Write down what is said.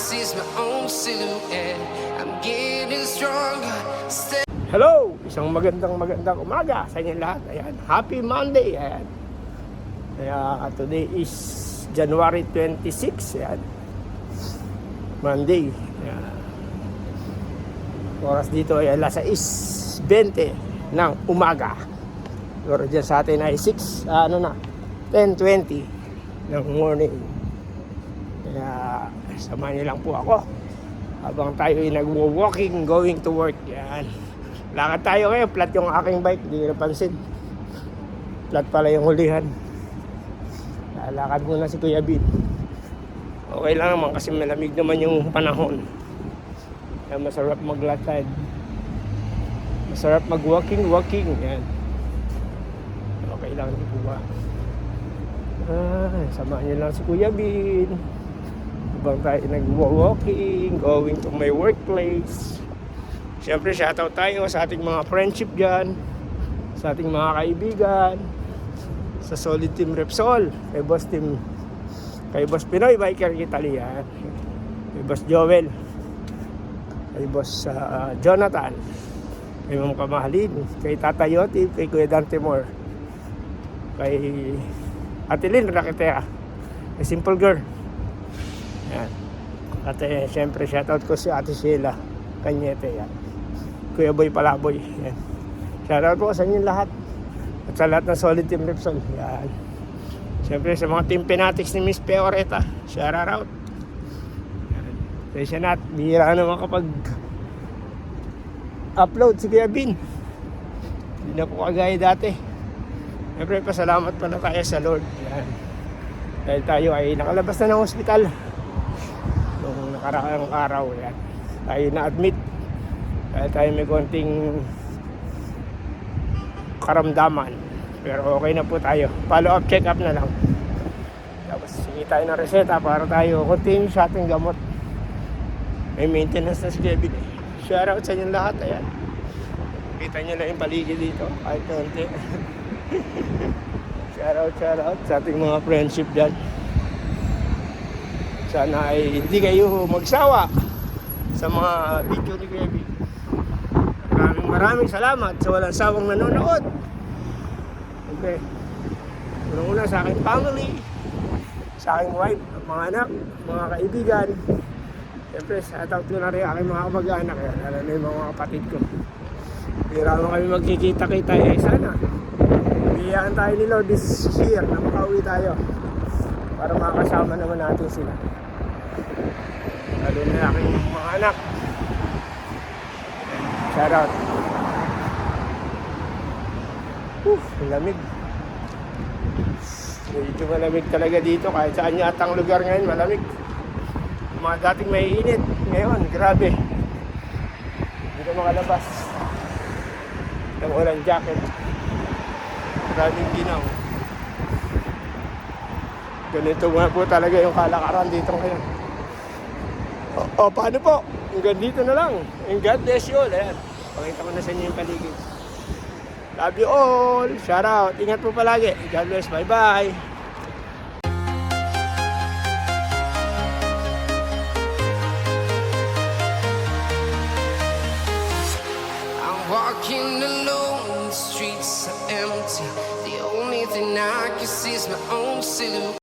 see is my own silhouette. I'm getting stronger. Hello! Isang magandang umaga sa inyo lahat. Ayan, happy Monday. Ayan. Today is January 26. Ayan. Monday. Ayan. Oras dito ay alas 6:20 ng umaga. Pero dyan sa atin ay 10:20 ng morning. Kaya samahan niyo lang po ako habang tayo ay nagwo-walking going to work. Yan. Lakad tayo ngayon. Flat yung aking bike. Hindi ko napansin. Flat pala yung hulihan. Lakad muna si Kuya Bin. Okay lang naman kasi malamig naman yung panahon. Kaya masarap maglakad. Masarap mag-walking. Yan. Okay lang po ba? Samahan niyo lang si Kuya Bin. Habang tayo nag-walking, going to my workplace. Siyempre, shoutout tayo sa ating mga friendship dyan, sa ating mga kaibigan, sa Solid Team Repsol, kay Boss Pinoy Biker Italian, kay Boss Joel, kay Boss Jonathan, kay Ma'am Kamahalin, kay Tata Yoti, kay Kuya Dante Moore, kay Atelin Raketera, kay Simple Girl. Yan. At siyempre shoutout ko si Ate Sheila Cañete, yan. Kuya Boy Palaboy, yan. Shoutout po sa inyo lahat at sa lahat ng Solid Team Repsol, yan. Siyempre sa mga team Penatics ni Miss Peoreta, shoutout. Kaya na at bihira naman kapag upload si Kuya Bin. Hindi na po kagaya dati. Siyempre pasalamat pa na tayo sa Lord, yan. Dahil tayo ay nakalabas na ng hospital noong nakaraang araw, yan. Tayo na-admit dahil tayo may konting karamdaman, pero okay na po tayo. Follow up, check up na lang. Tapos sige tayo ng reseta para tayo continue sa ating gamot. May maintenance na si Kevin. Shoutout sa inyo lahat. Ayan, kita nyo lang yung paligid dito kahit konti. Shoutout sa ating mga friendship dyan. Sana ay hindi kayo magsawa sa mga video ni Kevin. Maraming salamat sa walang sawang nanonood. Okay. Una sa aking family, sa aking wife, mga anak, mga kaibigan. Siyempre, shoutout ko na rin aking mga kamag-anak. Lalo na yung mga kapatid ko. Bira naman kami magkikita-kita. Sana biyayaan tayo ni Lord this year na makauwi tayo para makasama naman natin sila. Lalo na aking mga anak. Shoutout. Malamig. Medyo malamig talaga dito. Kahit saan yata ang lugar ngayon, malamig. Mga dating may init, ngayon, grabe. Hindi ka makalabas ng walang jacket. Maraming ginaw. Ganito nga po talaga yung kalakaran dito ngayon. Paano po? Hanggang dito na lang. And God bless you all. Ayan, pakita ko na sa inyo yung paligid. Love you all. Shout out. Ingat po palagi. God bless. Bye-bye. I'm walking alone, the streets are empty. The only thing I can see is my own silhouette.